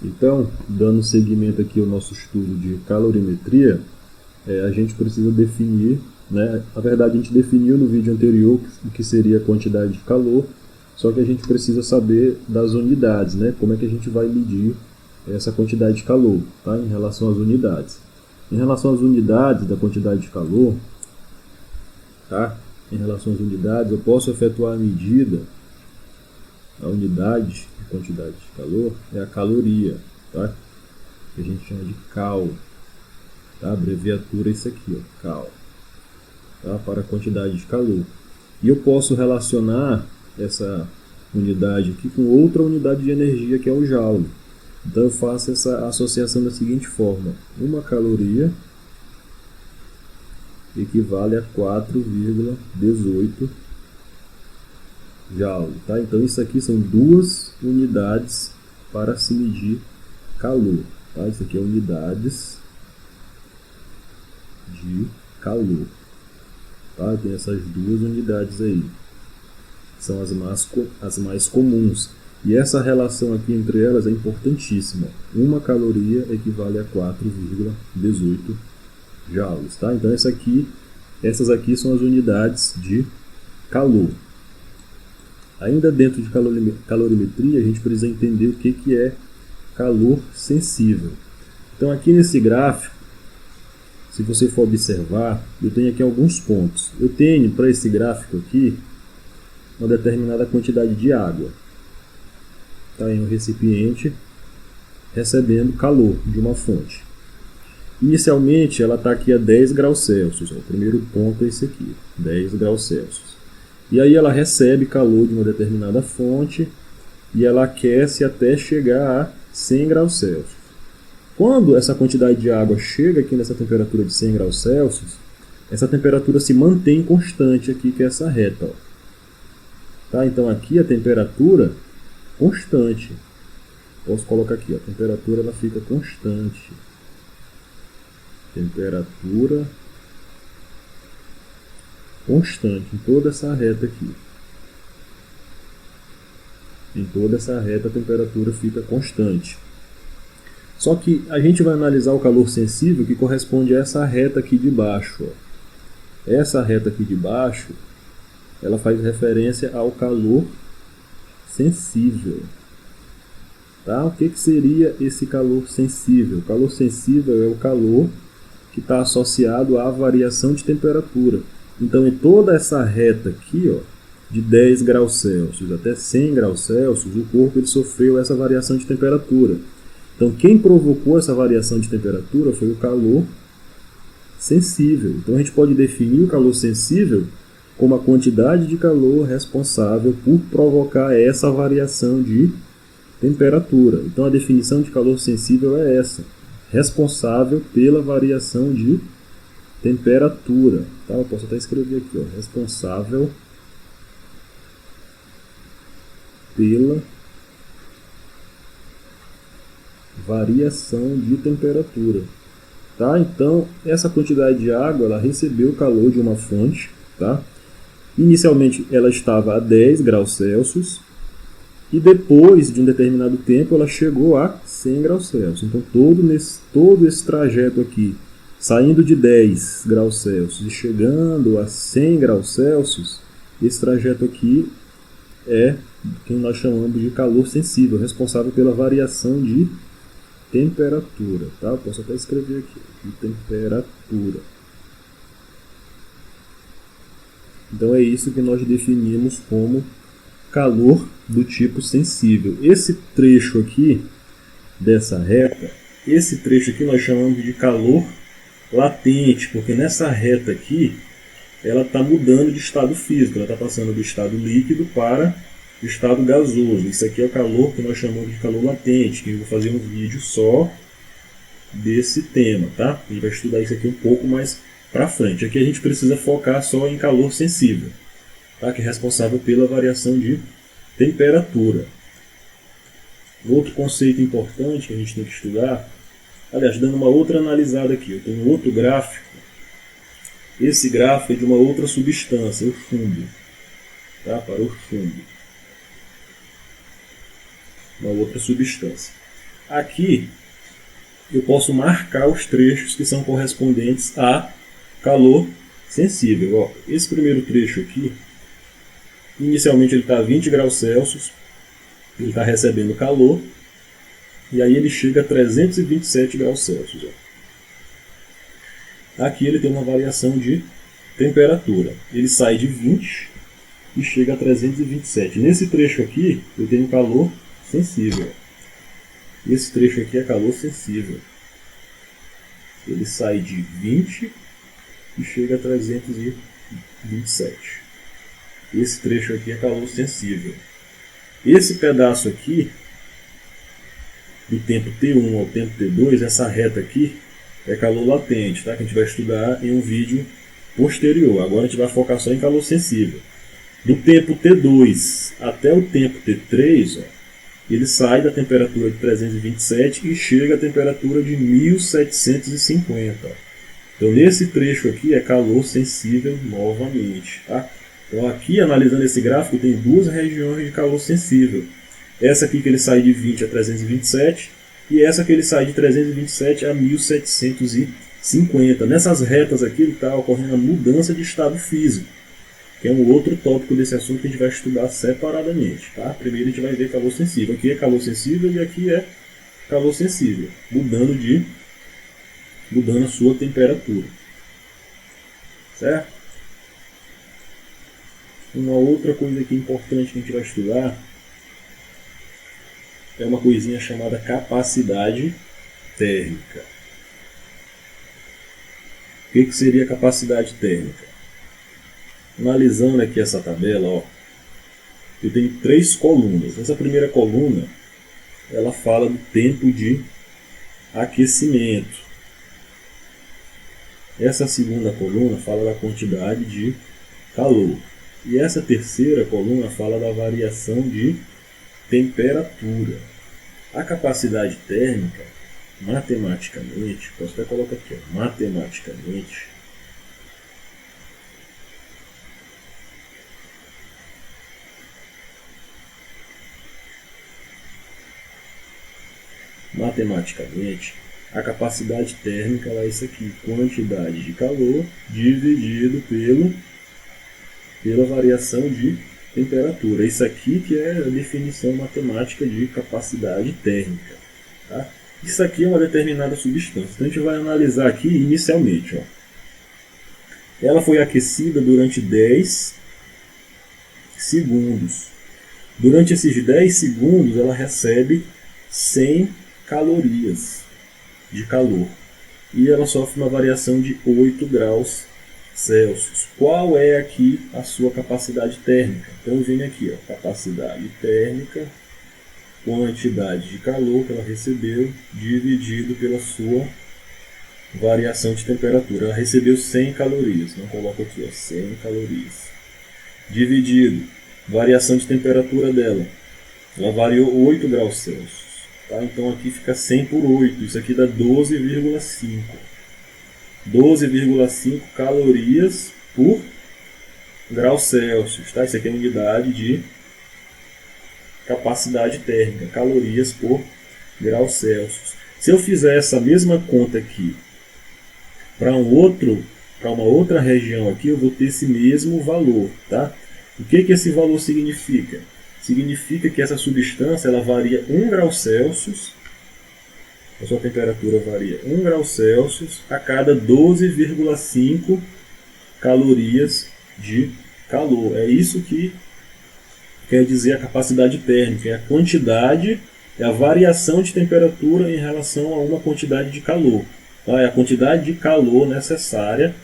Então, dando seguimento aqui ao nosso estudo de calorimetria, a gente precisa definir, né? Na verdade, a gente definiu no vídeo anterior o que seria a quantidade de calor, só que a gente precisa saber das unidades, né? Como é que a gente vai medir essa quantidade de calor, tá? Em relação às unidades. Em relação às unidades da quantidade de calor, tá? Em relação às unidades, eu posso efetuar a medida. A unidade de quantidade de calor é a caloria, tá? Que a gente chama de cal, tá? A abreviatura é isso aqui, ó, cal, tá? Para a quantidade de calor. E eu posso relacionar essa unidade aqui com outra unidade de energia, que é o joule. Então eu faço essa associação da seguinte forma: uma caloria equivale a 4,18 joule, tá? Então isso aqui são duas unidades para se medir calor, tá? Isso aqui é unidades de calor, tá? Tem essas duas unidades aí, são as mais comuns. E essa relação aqui entre elas é importantíssima. Uma caloria equivale a 4,18 joules, tá? Então essas aqui são as unidades de calor. Ainda dentro de calorimetria, a gente precisa entender o que é calor sensível. Então aqui nesse gráfico, se você for observar, eu tenho aqui alguns pontos. Eu tenho para esse gráfico aqui uma determinada quantidade de água, tá, em um recipiente recebendo calor de uma fonte. Inicialmente ela está aqui a 10 graus Celsius, o primeiro ponto é esse aqui, 10 graus Celsius. E aí ela recebe calor de uma determinada fonte e ela aquece até chegar a 100 graus Celsius. Quando essa quantidade de água chega aqui nessa temperatura de 100 graus Celsius, essa temperatura se mantém constante aqui, que é essa reta, ó. Tá? Então aqui a temperatura constante. Posso colocar aqui, ó, a temperatura ela fica constante. Temperatura constante em toda essa reta aqui. Em toda essa reta a temperatura fica constante. Só que a gente vai analisar o calor sensível, que corresponde a essa reta aqui de baixo, ó. Essa reta aqui de baixo, ela faz referência ao calor sensível. Tá? O que seria esse calor sensível? O calor sensível é o calor que está associado à variação de temperatura. Então, em toda essa reta aqui, ó, de 10 graus Celsius até 100 graus Celsius, o corpo ele sofreu essa variação de temperatura. Então, quem provocou essa variação de temperatura foi o calor sensível. Então, a gente pode definir o calor sensível como a quantidade de calor responsável por provocar essa variação de temperatura. Então, a definição de calor sensível é essa: responsável pela variação de temperatura. Tá? Eu posso até escrever aqui, ó, responsável pela variação de temperatura. Tá? Então, essa quantidade de água ela recebeu calor de uma fonte. Tá? Inicialmente, ela estava a 10 graus Celsius e depois de um determinado tempo ela chegou a 100 graus Celsius. Então, todo esse trajeto aqui, saindo de 10 graus Celsius e chegando a 100 graus Celsius, esse trajeto aqui é o que nós chamamos de calor sensível, responsável pela variação de temperatura. Tá? Eu posso até escrever aqui, de temperatura. Então é isso que nós definimos como calor do tipo sensível. Esse trecho aqui dessa reta, esse trecho aqui nós chamamos de calor latente, porque nessa reta aqui ela está mudando de estado físico, ela está passando do estado líquido para o estado gasoso. Isso aqui é o calor que nós chamamos de calor latente, que eu vou fazer um vídeo só desse tema, tá? A gente vai estudar isso aqui um pouco mais para frente. Aqui a gente precisa focar só em calor sensível, tá? Que é responsável pela variação de temperatura. Outro conceito importante que a gente tem que estudar, aliás, dando uma outra analisada aqui, eu tenho outro gráfico. Esse gráfico é de uma outra substância, o chumbo, tá? Para o chumbo, uma outra substância. Aqui eu posso marcar os trechos que são correspondentes a calor sensível. Ó, esse primeiro trecho aqui, inicialmente ele está a 20 graus Celsius, ele está recebendo calor, e aí ele chega a 327 graus Celsius. Ó. Aqui ele tem uma variação de temperatura. Ele sai de 20 e chega a 327. Nesse trecho aqui eu tenho calor sensível. Esse trecho aqui é calor sensível. Ele sai de 20 e chega a 327. Esse trecho aqui é calor sensível. Esse pedaço aqui, do tempo T1 ao tempo T2, essa reta aqui, é calor latente, tá? Que a gente vai estudar em um vídeo posterior. Agora a gente vai focar só em calor sensível. Do tempo T2 até o tempo T3, ó, ele sai da temperatura de 327 e chega à temperatura de 1750. Ó. Então nesse trecho aqui é calor sensível novamente. Tá? Então aqui, analisando esse gráfico, tem duas regiões de calor sensível. Essa aqui que ele sai de 20 a 327 e essa que ele sai de 327 a 1750. Nessas retas aqui está ocorrendo a mudança de estado físico, que é um outro tópico desse assunto que a gente vai estudar separadamente. Tá? Primeiro a gente vai ver calor sensível. Aqui é calor sensível e aqui é calor sensível, mudando a sua temperatura. Certo? Uma outra coisa aqui importante que a gente vai estudar é uma coisinha chamada capacidade térmica. O que seria capacidade térmica? Analisando aqui essa tabela, ó, eu tenho 3 colunas. Essa primeira coluna ela fala do tempo de aquecimento. Essa segunda coluna fala da quantidade de calor. E essa terceira coluna fala da variação de temperatura. A capacidade térmica, matematicamente, posso até colocar aqui, ó, matematicamente, a capacidade térmica é isso aqui, quantidade de calor dividido pela variação de temperatura. Isso aqui que é a definição matemática de capacidade térmica. Tá? Isso aqui é uma determinada substância. Então a gente vai analisar aqui inicialmente. Ó. Ela foi aquecida durante 10 segundos. Durante esses 10 segundos ela recebe 100 calorias de calor. E ela sofre uma variação de 8 graus Celsius. Qual é aqui a sua capacidade térmica? Então eu venho aqui, ó, capacidade térmica, quantidade de calor que ela recebeu, dividido pela sua variação de temperatura. Ela recebeu 100 calorias, não coloco aqui, ó, 100 calorias. Dividido, variação de temperatura dela. Ela variou 8 graus Celsius. Tá? Então aqui fica 100 por 8, isso aqui dá 12,5. 12,5 calorias por grau Celsius. Tá? Isso aqui é a unidade de capacidade térmica, calorias por grau Celsius. Se eu fizer essa mesma conta aqui para uma outra região aqui, eu vou ter esse mesmo valor. Tá? O que esse valor significa? Significa que essa substância ela varia 1 grau Celsius, a sua temperatura varia 1 grau Celsius a cada 12,5 calorias de calor. É isso que quer dizer a capacidade térmica, é a quantidade, é a variação de temperatura em relação a uma quantidade de calor. Tá? É a quantidade de calor necessária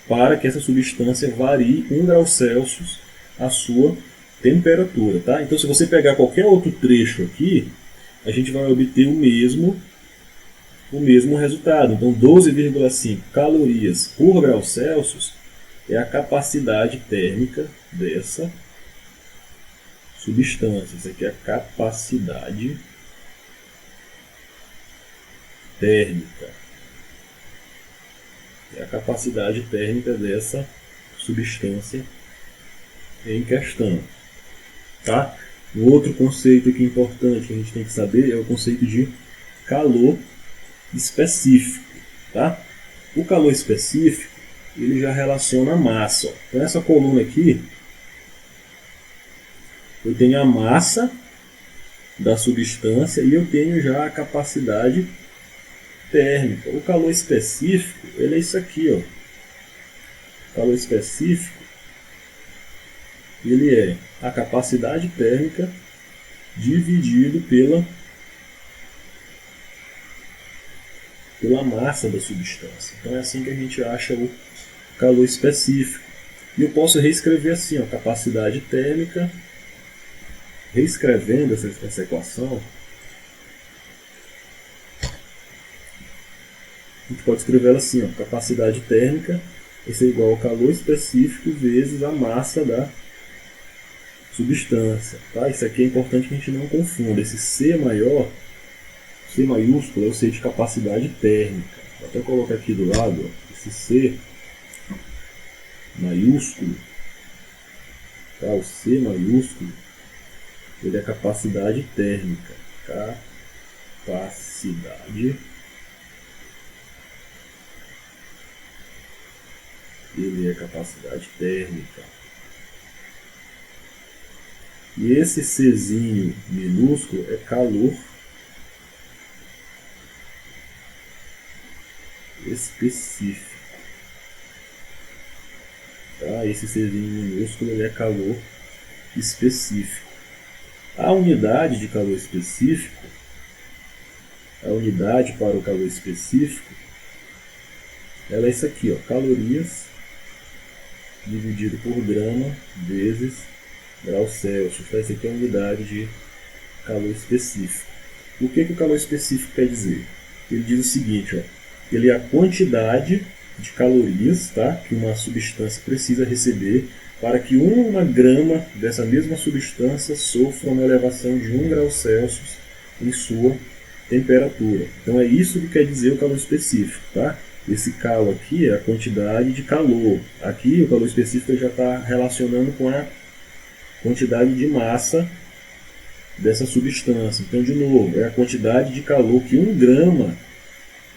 para que essa substância varie 1 grau Celsius a sua temperatura. Tá? Então se você pegar qualquer outro trecho aqui, a gente vai obter o mesmo resultado. Então 12,5 calorias por grau Celsius é a capacidade térmica dessa substância. Isso aqui é a capacidade térmica. É a capacidade térmica dessa substância em questão. Tá? Um outro conceito aqui importante que a gente tem que saber é o conceito de calor específico. Tá? O calor específico ele já relaciona a massa. Ó. Então essa coluna aqui, eu tenho a massa da substância e eu tenho já a capacidade térmica. O calor específico ele é isso aqui. Ó. O calor específico ele é a capacidade térmica dividido pela massa da substância. Então é assim que a gente acha o calor específico. E eu posso reescrever assim, ó, capacidade térmica, reescrevendo essa equação, a gente pode escrever ela assim, ó, capacidade térmica vai ser igual ao calor específico vezes a massa da substância. Tá? Isso aqui é importante que a gente não confunda. Esse C maior, C maiúsculo, é o C de capacidade térmica. Vou até colocar aqui do lado, ó, esse C maiúsculo, tá? O C maiúsculo, ele é capacidade térmica. Capacidade. Ele é capacidade térmica. E esse Czinho minúsculo é calor específico. Tá? Esse Czinho minúsculo ele é calor específico. A unidade de calor específico, a unidade para o calor específico, ela é isso aqui, ó, calorias dividido por grama vezes graus Celsius. Tá? Essa aqui é a unidade de calor específico. O que o calor específico quer dizer? Ele diz o seguinte, ó, ele é a quantidade de calorias, tá, que uma substância precisa receber para que 1 grama dessa mesma substância sofra uma elevação de 1 grau Celsius em sua temperatura. Então é isso que quer dizer o calor específico. Tá? Esse cal aqui é a quantidade de calor. Aqui o calor específico já está relacionando com a quantidade de massa dessa substância. Então, de novo, é a quantidade de calor que 1 grama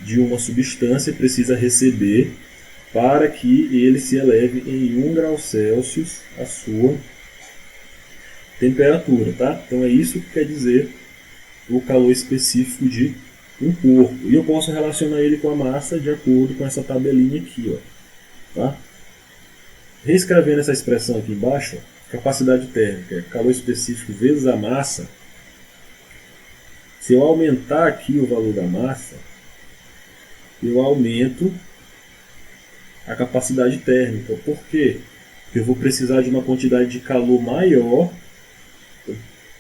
de uma substância precisa receber para que ele se eleve em 1 grau Celsius a sua temperatura. Tá? Então é isso que quer dizer o calor específico de um corpo. E eu posso relacionar ele com a massa de acordo com essa tabelinha aqui. Ó. Tá? Reescrevendo essa expressão aqui embaixo, capacidade térmica, calor específico vezes a massa. Se eu aumentar aqui o valor da massa, eu aumento a capacidade térmica. Por quê? Porque eu vou precisar de uma quantidade de calor maior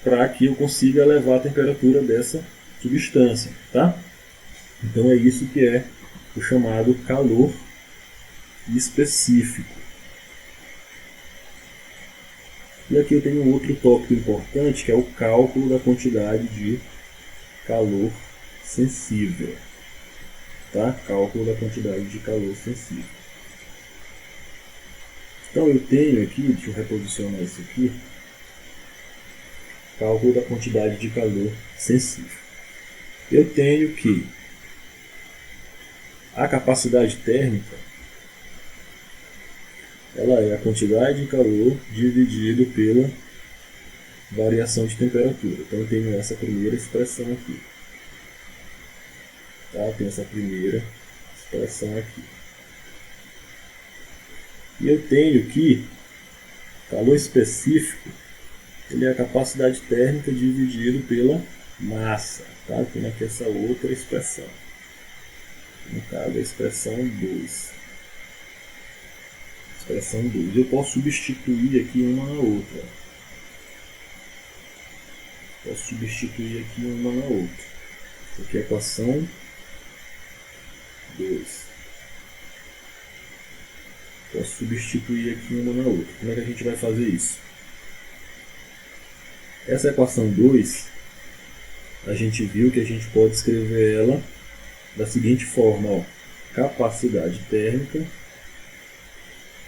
para que eu consiga elevar a temperatura dessa substância. Tá? Então é isso que é o chamado calor específico. E aqui eu tenho um outro tópico importante, que é o cálculo da quantidade de calor sensível. Tá? Cálculo da quantidade de calor sensível. Então eu tenho aqui, deixa eu reposicionar isso aqui, cálculo da quantidade de calor sensível. Eu tenho que a capacidade térmica ela é a quantidade de calor dividido pela variação de temperatura. Então eu tenho essa primeira expressão aqui. Tá? Eu tenho essa primeira expressão aqui. E eu tenho que calor específico ele é a capacidade térmica dividido pela massa. Tá? Eu tenho aqui essa outra expressão. No caso, a expressão 2. Expressão 2. Eu posso substituir aqui uma na outra. Posso substituir aqui uma na outra. Aqui é a equação 2. Posso substituir aqui uma na outra. Como é que a gente vai fazer isso? Essa equação 2, a gente viu que a gente pode escrever ela da seguinte forma. Ó. Capacidade térmica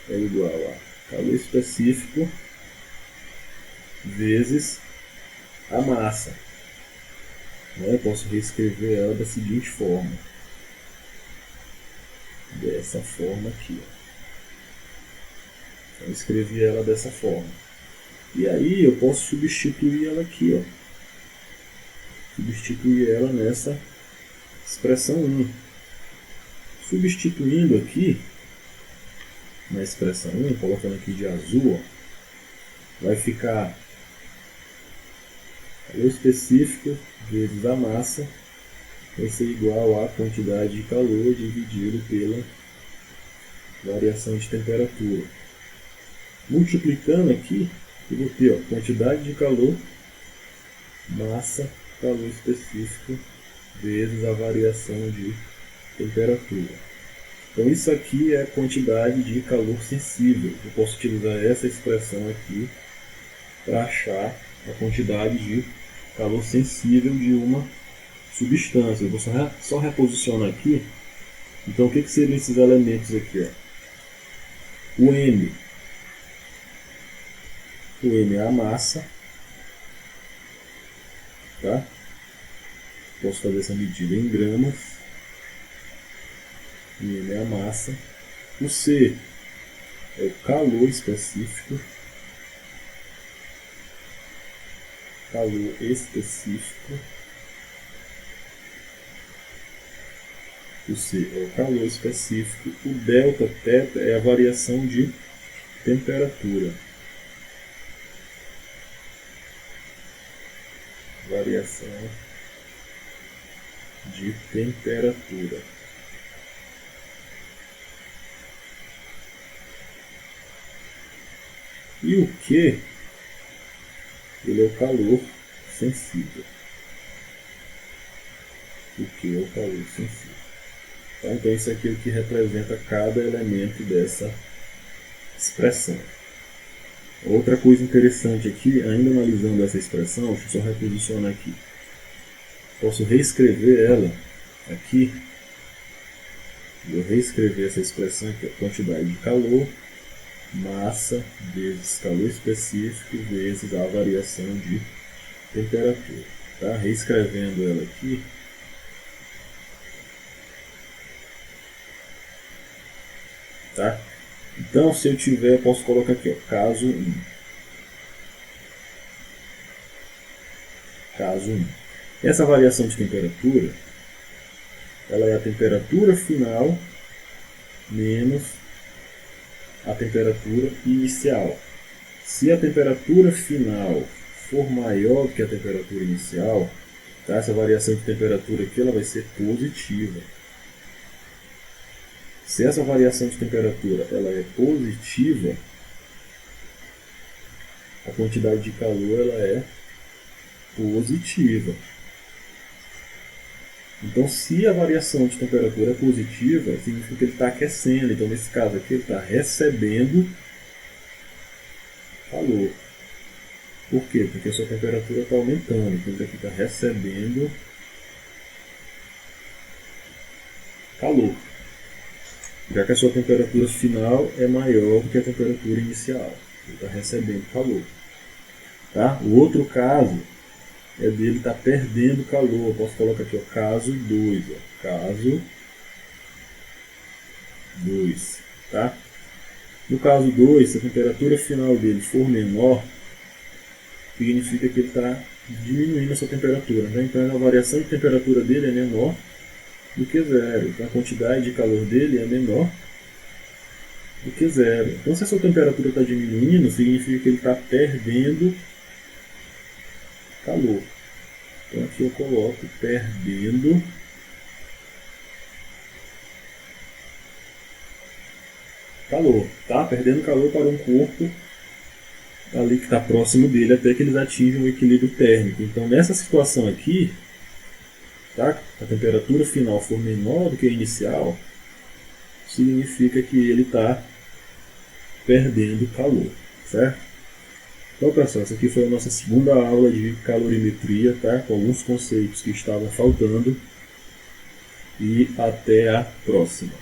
é igual a calor específico vezes a massa. Né? Eu posso reescrever ela da seguinte forma. Dessa forma aqui. Ó. Então, eu escrevi ela dessa forma. E aí eu posso substituir ela aqui. Ó. Substituir ela nessa expressão 1. Substituindo aqui, na expressão 1, colocando aqui de azul, ó, vai ficar calor específico vezes a massa, vai ser igual à quantidade de calor dividido pela variação de temperatura. Multiplicando aqui, eu vou ter quantidade de calor, massa, calor específico, vezes a variação de temperatura. Então isso aqui é a quantidade de calor sensível. Eu posso utilizar essa expressão aqui para achar a quantidade de calor sensível de uma substância. Eu vou só reposicionar aqui. Então o que seriam esses elementos aqui? Ó? O M é a massa. Tá? Posso fazer essa medida em gramas. O M é a massa. O C é o calor específico. Calor específico. O C é o calor específico. O delta θ é a variação de temperatura. Variação de temperatura. E o Q, ele é o calor sensível. O Q é o calor sensível. Tá? Então isso aqui é o que representa cada elemento dessa expressão. Outra coisa interessante aqui, ainda analisando essa expressão, deixa eu só reposicionar aqui. Posso reescrever ela aqui. Vou reescrever essa expressão aqui, a quantidade de calor, massa vezes calor específico vezes a variação de temperatura. Tá? Reescrevendo ela aqui. Tá? Então, se eu tiver, posso colocar aqui, ó, caso 1. Caso 1. Essa variação de temperatura, ela é a temperatura final menos a temperatura inicial. Se a temperatura final for maior do que a temperatura inicial, tá? Essa variação de temperatura aqui ela vai ser positiva. Se essa variação de temperatura ela é positiva, a quantidade de calor ela é positiva. Então, se a variação de temperatura é positiva, significa que ele está aquecendo. Então, nesse caso aqui, ele está recebendo calor. Por quê? Porque a sua temperatura está aumentando. Então, ele aqui está recebendo calor. Já que a sua temperatura final é maior do que a temperatura inicial. Ele está recebendo calor. Tá? O outro caso é dele estar perdendo calor. Eu posso colocar aqui, ó, caso 2. Ó, caso 2. Tá? No caso 2, se a temperatura final dele for menor, significa que ele está diminuindo a sua temperatura. Né? Então a variação de temperatura dele é menor do que zero. Então a quantidade de calor dele é menor do que zero. Então se a sua temperatura está diminuindo, significa que ele está perdendo calor. Então aqui eu coloco perdendo calor. Tá? Perdendo calor para um corpo ali que está próximo dele até que eles atinjam o equilíbrio térmico. Então nessa situação aqui, tá? A temperatura final for menor do que a inicial, significa que ele está perdendo calor, certo? Então, pessoal, essa aqui foi a nossa segunda aula de calorimetria, tá? Com alguns conceitos que estavam faltando. E até a próxima.